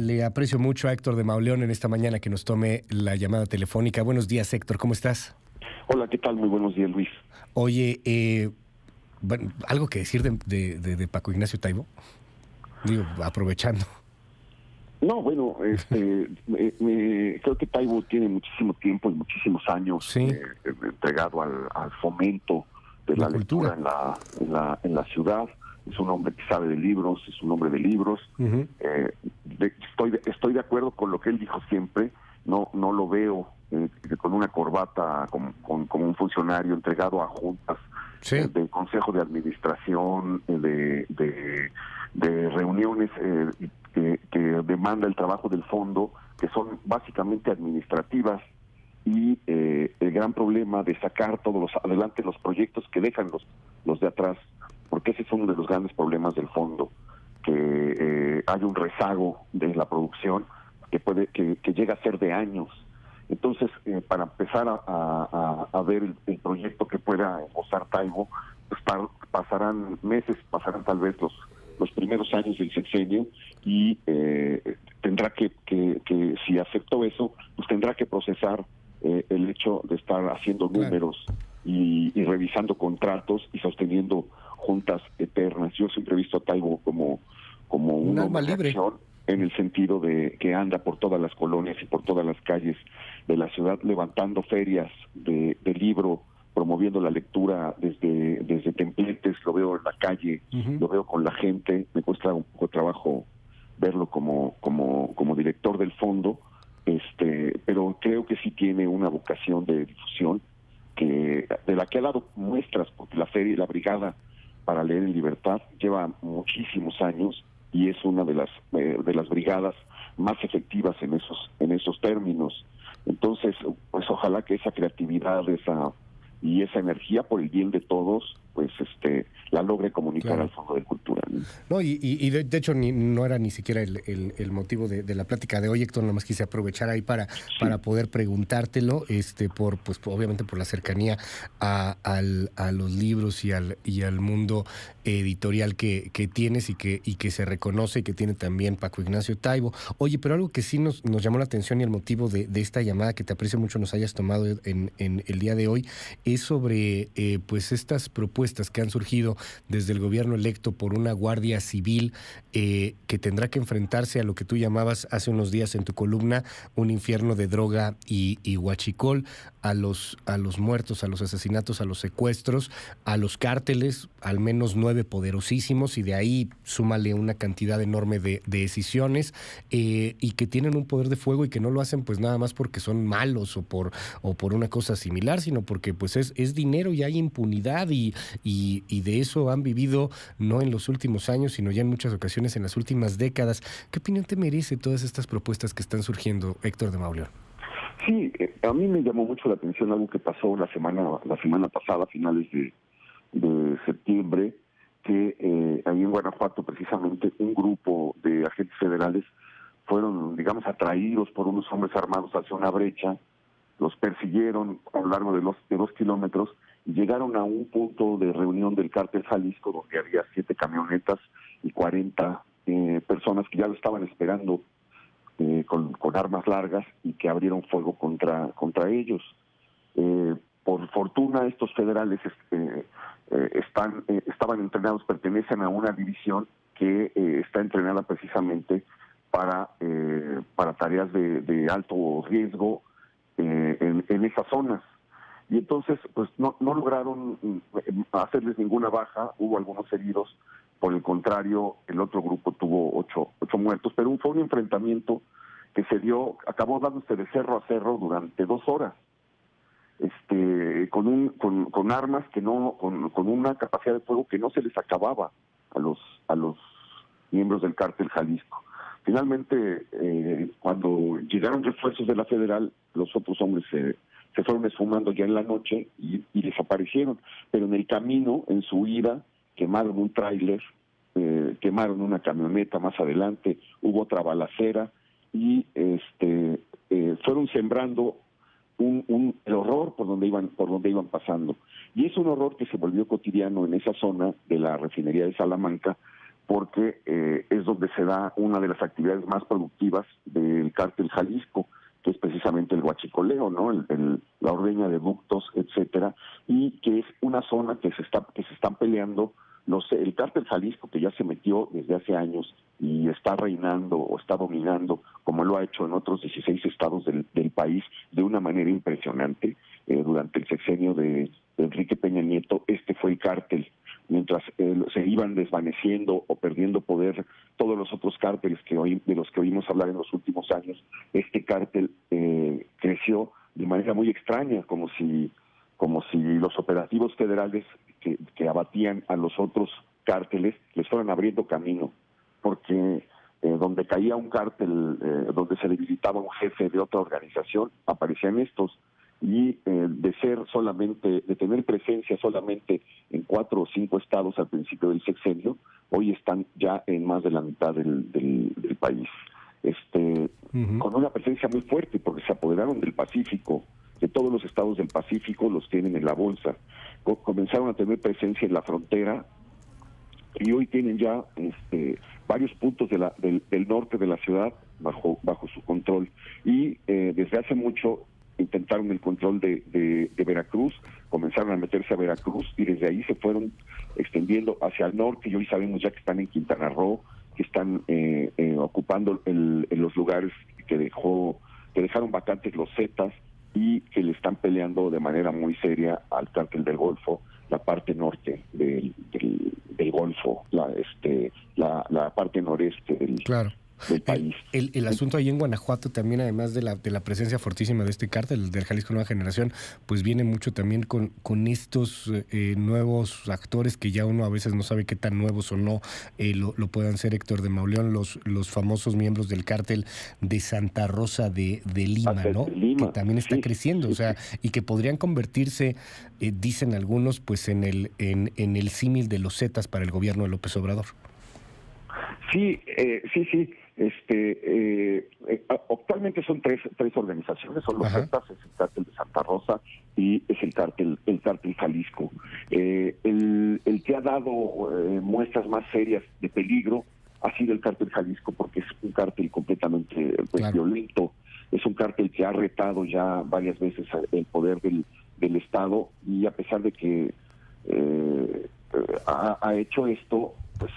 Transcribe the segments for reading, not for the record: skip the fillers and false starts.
Le aprecio mucho a Héctor de Mauleón en esta mañana que nos tome la llamada telefónica. Buenos días, Héctor, ¿cómo estás? Hola, ¿qué tal? Muy buenos días, Luis. Oye, bueno, ¿algo que decir de Paco Ignacio Taibo? Digo, aprovechando. No, bueno, creo que Taibo tiene muchísimo tiempo y muchísimos años Sí, entregado al fomento de la la cultura. lectura en la ciudad. Es un hombre que sabe de libros, es un hombre de libros. Ujú. Estoy de acuerdo con lo que él dijo siempre. No lo veo con una corbata como un funcionario entregado a juntas Sí, del Consejo de Administración, de reuniones que demanda el trabajo del fondo, que son básicamente administrativas, y el gran problema de sacar adelante los proyectos que dejan los de atrás, porque ese es uno de los grandes problemas del fondo, que hay un rezago de la producción que llega a ser de años. Entonces, para empezar a ver el proyecto que pueda esbozar Taibo, pues pasarán meses, pasarán tal vez los primeros años del sexenio, y tendrá que, si aceptó eso, pues tendrá que procesar el hecho de estar haciendo claro. números y revisando contratos y sosteniendo juntas eternas. Yo siempre he visto a Taibo como Un un alma hombre de libre. acción, en el sentido de que anda por todas las colonias y por todas las calles de la ciudad levantando ferias de libro, promoviendo la lectura desde templetes. Lo veo en la calle, Ujú. lo veo con la gente. Me cuesta un poco de trabajo verlo como director del fondo, pero creo que sí tiene una vocación de difusión, de la que ha dado muestras, porque la feria y la brigada para leer en libertad lleva muchísimos años y es una de las brigadas más efectivas en esos términos. Entonces, pues ojalá que esa creatividad, y esa energía por el bien de todos, pues la logre comunicar Claro. al Fondo de Cultura, ¿no? No, y de hecho no era ni siquiera el motivo de la plática de hoy, Héctor. Nomás quise aprovechar ahí para Sí, poder preguntártelo, pues obviamente por la cercanía a los libros y al mundo editorial que tienes y que se reconoce y que tiene también Paco Ignacio Taibo. Oye, pero algo que sí nos llamó la atención, y el motivo de esta llamada, que te aprecio mucho nos hayas tomado en el día de hoy, es sobre pues estas propuestas que han surgido desde el gobierno electo por una Guardia Civil que tendrá que enfrentarse a lo que tú llamabas hace unos días en tu columna un infierno de droga y huachicol, a los muertos, a los asesinatos, a los secuestros, a los cárteles, al menos 9 poderosísimos, y de ahí súmale una cantidad enorme de decisiones, y que tienen un poder de fuego y que no lo hacen pues nada más porque son malos o por una cosa similar, sino porque pues es dinero y hay impunidad, y de eso han vivido no en los últimos años, sino ya en muchas ocasiones en las últimas décadas. ¿Qué opinión te merece todas estas propuestas que están surgiendo, Héctor de Mauleón? sí, a mí me llamó mucho la atención algo que pasó la semana pasada, a finales de septiembre, que ahí en Guanajuato, precisamente, un grupo de agentes federales fueron, digamos, atraídos por unos hombres armados hacia una brecha. Los persiguieron a lo largo de 2 kilómetros y llegaron a un punto de reunión del cártel Jalisco, donde había 7 camionetas y 40 personas que ya lo estaban esperando con armas largas, y que abrieron fuego contra ellos. Por fortuna, estos federales estaban entrenados, pertenecen a una división que está entrenada precisamente para tareas de alto riesgo en esas zonas. Y entonces, pues no lograron hacerles ninguna baja. Hubo algunos heridos. Por el contrario, el otro grupo tuvo ocho muertos, pero fue un enfrentamiento que acabó dándose de cerro a cerro durante 2 horas, con armas con una capacidad de fuego que no se les acababa a los miembros del cártel Jalisco. Finalmente, cuando llegaron refuerzos de la federal, los otros hombres se fueron esfumando ya en la noche y desaparecieron. Pero en el camino, en su huida, quemaron un tráiler, quemaron una camioneta. Más adelante hubo otra balacera, y fueron sembrando el horror por donde iban pasando. Y es un horror que se volvió cotidiano en esa zona de la refinería de Salamanca, porque es donde se da una de las actividades más productivas del cártel Jalisco, que es precisamente el huachicoleo, ¿no? La ordeña de ductos, etcétera, y que es una zona que se están peleando el cártel Jalisco, que ya se metió desde hace años y está reinando o está dominando, como lo ha hecho en otros 16 estados del país, de una manera impresionante. Durante el sexenio de Enrique Peña Nieto, este fue el cártel. Mientras se iban desvaneciendo o perdiendo poder todos los otros cárteles de los que oímos hablar en los últimos años, este cártel creció de manera muy extraña, como si los operativos federales que abatían a los otros cárteles les fueran abriendo camino, porque donde caía un cártel, donde se debilitaba un jefe de otra organización, aparecían estos, y de tener presencia solamente en 4 o 5 estados al principio del sexenio, hoy están ya en más de la mitad del país, con una presencia muy fuerte, porque se apoderaron del Pacífico, de todos los estados del Pacífico los tienen en la bolsa, comenzaron a tener presencia en la frontera, y hoy tienen ya varios puntos del norte de la ciudad bajo su control, y desde hace mucho intentaron el control de Veracruz, comenzaron a meterse a Veracruz, y desde ahí se fueron extendiendo hacia el norte, y hoy sabemos ya que están en Quintana Roo, que están ocupando en los lugares que dejaron vacantes los Zetas, y que le están peleando de manera muy seria al cártel del Golfo, la parte norte del Golfo, la parte noreste del país. El asunto ahí en Guanajuato también, además de la presencia fortísima de este cártel, del Jalisco Nueva Generación, pues viene mucho también con estos nuevos actores que ya uno a veces no sabe qué tan nuevos o no lo puedan ser, Héctor de Mauleón, los famosos miembros del cártel de Santa Rosa de Lima, ¿no? Lima. Que también está creciendo, o sea, y que podrían convertirse, dicen algunos, pues en el símil de los Zetas para el gobierno de López Obrador. Sí. Actualmente son tres organizaciones, son los Zetas, es el cártel de Santa Rosa y es el cártel Jalisco. El que ha dado muestras más serias de peligro ha sido el cártel Jalisco, porque es un cártel completamente violento, es un cártel que ha retado ya varias veces el poder del Estado, y a pesar de que ha hecho esto, pues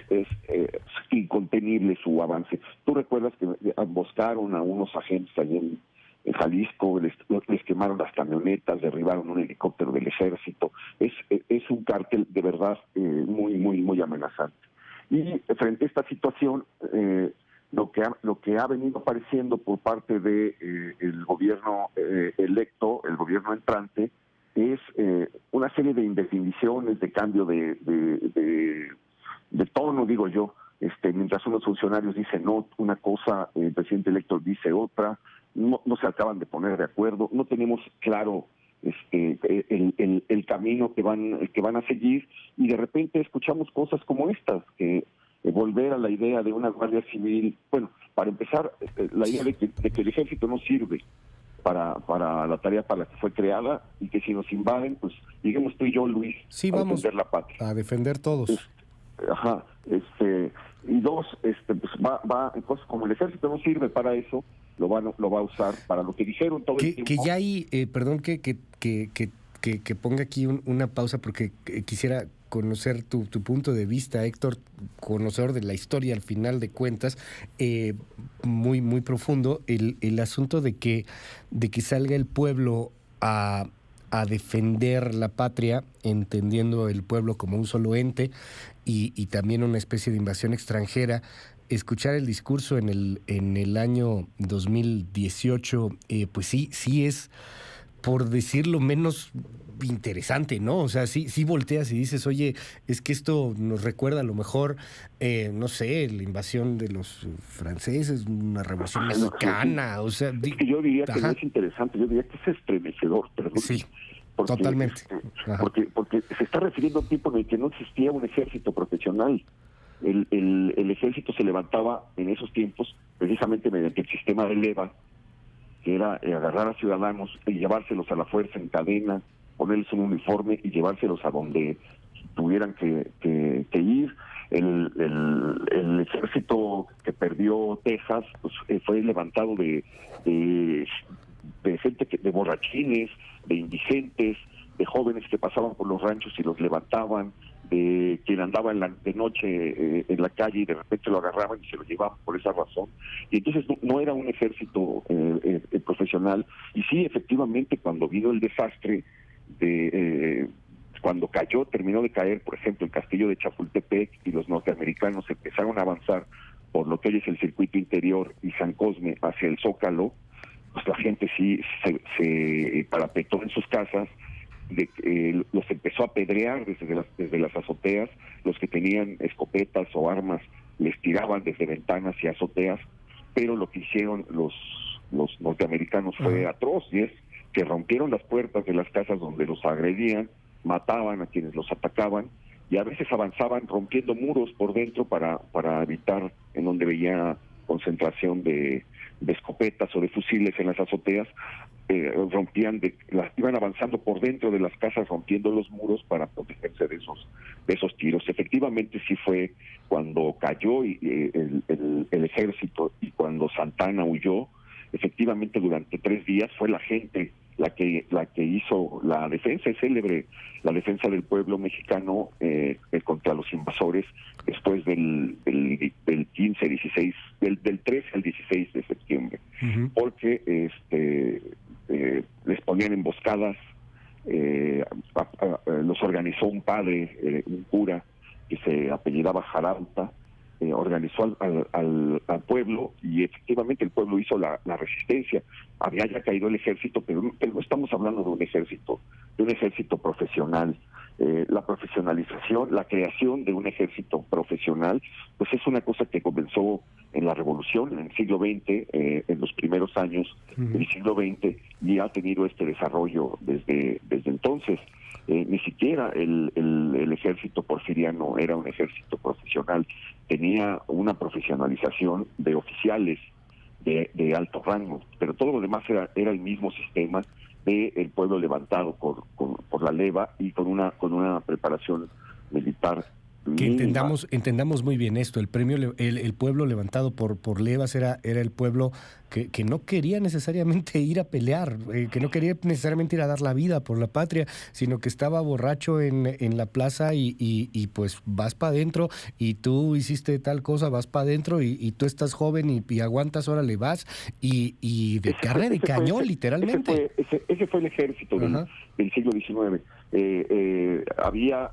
es incontenible su avance. Tú recuerdas que emboscaron a unos agentes allí en Jalisco, les quemaron las camionetas, derribaron un helicóptero del ejército. Es un cártel de verdad muy amenazante. Y frente a esta situación, lo que ha venido apareciendo por parte de el gobierno electo, el gobierno entrante, es una serie de indefiniciones, de cambio de tono, digo yo. Mientras unos funcionarios dicen una cosa, el presidente electo dice otra, no se acaban de poner de acuerdo, no tenemos claro el camino que van a seguir, y de repente escuchamos cosas como estas, que volver a la idea de una guardia civil. Bueno, para empezar, la idea de que el ejército no sirve para la tarea para la que fue creada, y que si nos invaden, pues digamos tú y yo, Luis, a defender la patria. A defender todos. Y dos, entonces, como el ejército no sirve para eso, lo va a usar para lo que dijeron todo el tiempo. Que ya hay, perdón que ponga aquí una pausa, porque quisiera conocer tu punto de vista, Héctor, conocedor de la historia al final de cuentas, muy profundo, el asunto de que salga el pueblo a defender la patria, entendiendo el pueblo como un solo ente, y también una especie de invasión extranjera. Escuchar el discurso en el año 2018, pues sí es, por decirlo menos, interesante, ¿no? O sea, sí volteas y dices, oye, es que esto nos recuerda a lo mejor, no sé, la invasión de los franceses, una revolución mexicana, o sea... Es que yo diría que no es interesante, yo diría que es estremecedor, perdón. Sí, totalmente. Porque se está refiriendo a un tiempo en el que no existía un ejército profesional. El ejército se levantaba en esos tiempos precisamente mediante el sistema de leva, que era agarrar a ciudadanos y llevárselos a la fuerza en cadena, ponerles un uniforme y llevárselos a donde tuvieran que ir. el ejército que perdió Texas pues, fue levantado de gente, de borrachines, de indigentes, de jóvenes que pasaban por los ranchos y los levantaban, de quien andaba de noche en la calle y de repente lo agarraban y se lo llevaban por esa razón. Y entonces no era un ejército profesional. Y sí, efectivamente, cuando vino el desastre cuando terminó de caer, por ejemplo, el castillo de Chapultepec y los norteamericanos empezaron a avanzar por lo que hoy es el circuito interior y San Cosme hacia el Zócalo, pues la gente sí se parapetó en sus casas, los empezó a apedrear desde las azoteas, los que tenían escopetas o armas les tiraban desde ventanas y azoteas, pero lo que hicieron los norteamericanos fue atroz, y es que rompieron las puertas de las casas donde los agredían, mataban a quienes los atacaban, y a veces avanzaban rompiendo muros por dentro para evitar en donde veía concentración de escopetas o de fusiles en las azoteas, iban avanzando por dentro de las casas rompiendo los muros para protegerse de esos tiros. Efectivamente sí fue cuando cayó el ejército y cuando Santana huyó. Efectivamente durante 3 días fue la gente la que hizo la defensa, es célebre la defensa del pueblo mexicano contra los invasores después del 15, 16, del 13 al 16 de septiembre, porque les ponían emboscadas, los organizó un padre, un cura que se apellidaba Jarauta, organizó al pueblo, y efectivamente el pueblo hizo la resistencia. Había ya caído el ejército, pero no estamos hablando de un ejército profesional. La profesionalización, la creación de un ejército profesional, pues es una cosa que comenzó en la Revolución, en el siglo XX, en los primeros años del siglo XX, y ha tenido este desarrollo desde entonces. Ni siquiera el ejército porfiriano era un ejército profesional, tenía una profesionalización de oficiales de alto rango, pero todo lo demás era el mismo sistema del pueblo levantado por la leva y con una preparación militar. Que entendamos muy bien esto. El pueblo levantado por levas era el pueblo que no quería necesariamente ir a pelear, que no quería necesariamente ir a dar la vida por la patria, sino que estaba borracho en la plaza y pues vas para adentro, y tú hiciste tal cosa, vas para adentro, y tú estás joven y aguantas, órale, vas, y de carne de cañón, literalmente. Ese fue el ejército del siglo XIX. Había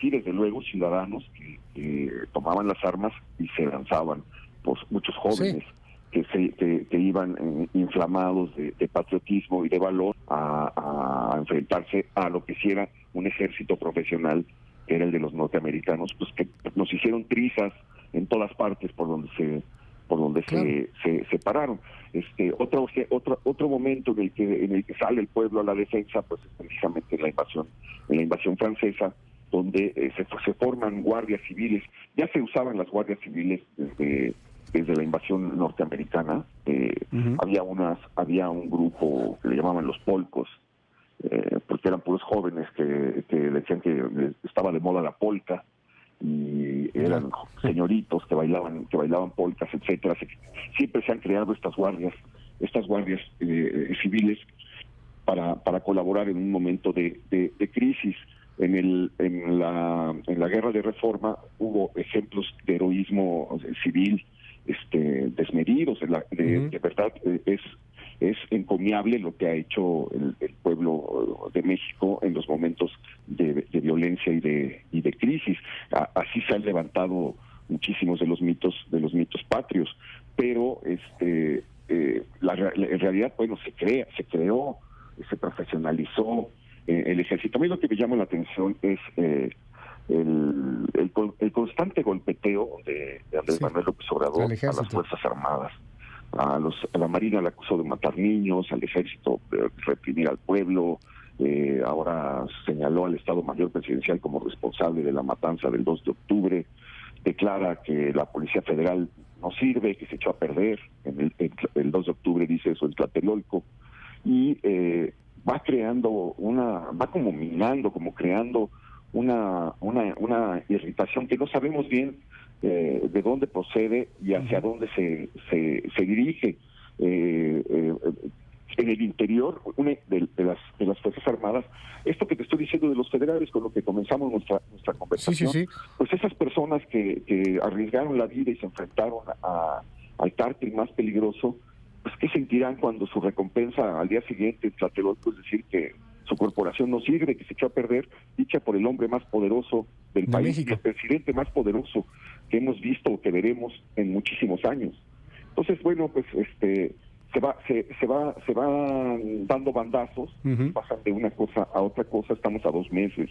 sí, desde luego, ciudadanos que tomaban las armas y se lanzaban, pues muchos jóvenes que iban inflamados de patriotismo y de valor a enfrentarse a lo que sí era un ejército profesional, que era el de los norteamericanos, pues que nos hicieron trizas en todas partes por donde se pararon. Otro momento en el que sale el pueblo a la defensa, pues es precisamente en la invasión francesa, donde se forman guardias civiles. Ya se usaban las guardias civiles desde la invasión norteamericana. Había un grupo que le llamaban los polcos, porque eran puros jóvenes que decían que estaba de moda la polka, y eran señoritos que bailaban polcas, etcétera. Siempre se han creado estas guardias civiles para colaborar en un momento de crisis. En la guerra de Reforma hubo ejemplos de heroísmo civil desmedidos. De verdad es encomiable lo que ha hecho el pueblo de México en los momentos de violencia y de crisis. Así se han levantado muchísimos de los mitos patrios, pero en realidad, bueno, se creó, se profesionalizó el ejército. A mí lo que me llama la atención es el constante golpeteo de Andrés Manuel López Obrador a las Fuerzas Armadas. A la Marina la acusó de matar niños, al ejército de reprimir al pueblo, ahora señaló al Estado Mayor Presidencial como responsable de la matanza del 2 de octubre, declara que la Policía Federal no sirve, que se echó a perder, el 2 de octubre dice eso en Tlatelolco, y va como minando, como creando una irritación que no sabemos bien de dónde procede y hacia dónde se dirige. En el interior de las Fuerzas Armadas, esto que te estoy diciendo de los federales, con lo que comenzamos nuestra conversación, Sí. pues esas personas que arriesgaron la vida y se enfrentaron al cártel más peligroso, pues ¿qué sentirán cuando su recompensa al día siguiente en Tlatelolco es decir que su corporación no sirve, que se echó a perder, dicha por el hombre más poderoso del De país, México. el presidente más poderoso que hemos visto o que veremos en muchísimos años? Entonces, bueno, pues se van dando bandazos, pasan de una cosa a otra cosa. Estamos a 2 meses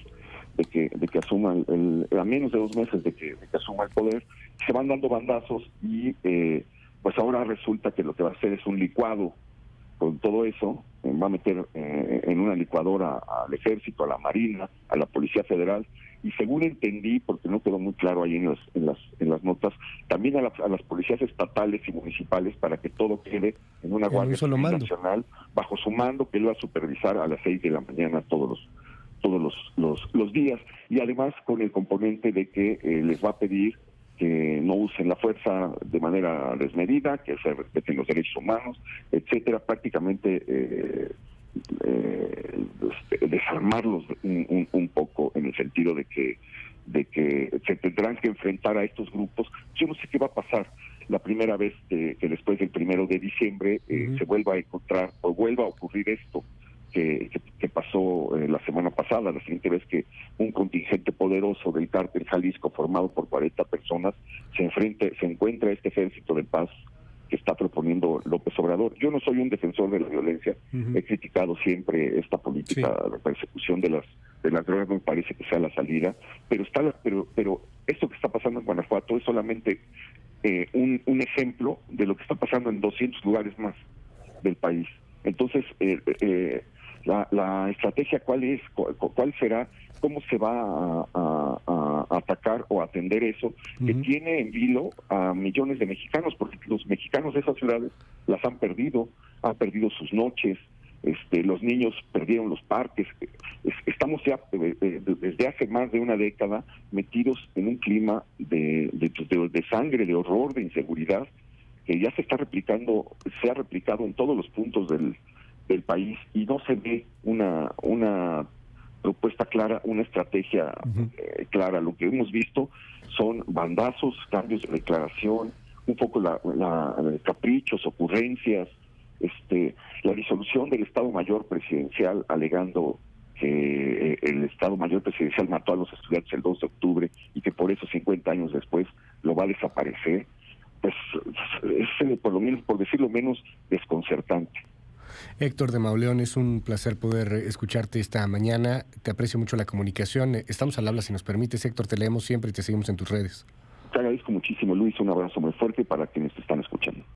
de que asuma a menos de 2 meses de que asuma el poder, se van dando bandazos y pues ahora resulta que lo que va a hacer es un licuado con todo eso, va a meter en una licuadora al Ejército, a la Marina, a la Policía Federal, y según entendí, porque no quedó muy claro ahí en las notas, también a las policías estatales y municipales para que todo quede en una En un Guardia solo Civil mando. Nacional bajo su mando, que él va a supervisar a las 6 de la mañana todos los días, y además con el componente de que les va a pedir que no usen la fuerza de manera desmedida, que se respeten los derechos humanos, etcétera, prácticamente desarmarlos un poco en el sentido de que se tendrán que enfrentar a estos grupos. Yo no sé qué va a pasar la primera vez que después del 1 de diciembre se vuelva a encontrar o vuelva a ocurrir esto que pasó la semana pasada, la siguiente vez que un contingente poderoso del cártel Jalisco formado por 40 personas se encuentra a este ejército de paz que está proponiendo López Obrador. Yo no soy un defensor de la violencia, he criticado siempre esta política de persecución de las drogas, no me parece que sea la salida, pero esto que está pasando en Guanajuato es solamente un ejemplo de lo que está pasando en 200 lugares más del país. Entonces, la estrategia cuál será, cómo se va a atacar o atender eso, que tiene en vilo a millones de mexicanos, porque los mexicanos de esas ciudades las han perdido sus noches, los niños perdieron los parques. Estamos ya desde hace más de una década metidos en un clima de sangre, de horror, de inseguridad, que ya se ha replicado en todos los puntos del país, y no se ve una propuesta clara, una estrategia clara. Lo que hemos visto son bandazos, cambios de declaración, un poco caprichos, ocurrencias, la disolución del Estado Mayor Presidencial alegando que el Estado Mayor Presidencial mató a los estudiantes el 2 de octubre y que por eso 50 años después lo va a desaparecer. Pues es, por lo menos, por decirlo menos, desconcertante. Héctor de Mauleón, es un placer poder escucharte esta mañana. Te aprecio mucho la comunicación. Estamos al habla si nos permites. Héctor, te leemos siempre y te seguimos en tus redes. Te agradezco muchísimo, Luis. Un abrazo muy fuerte para quienes te están escuchando.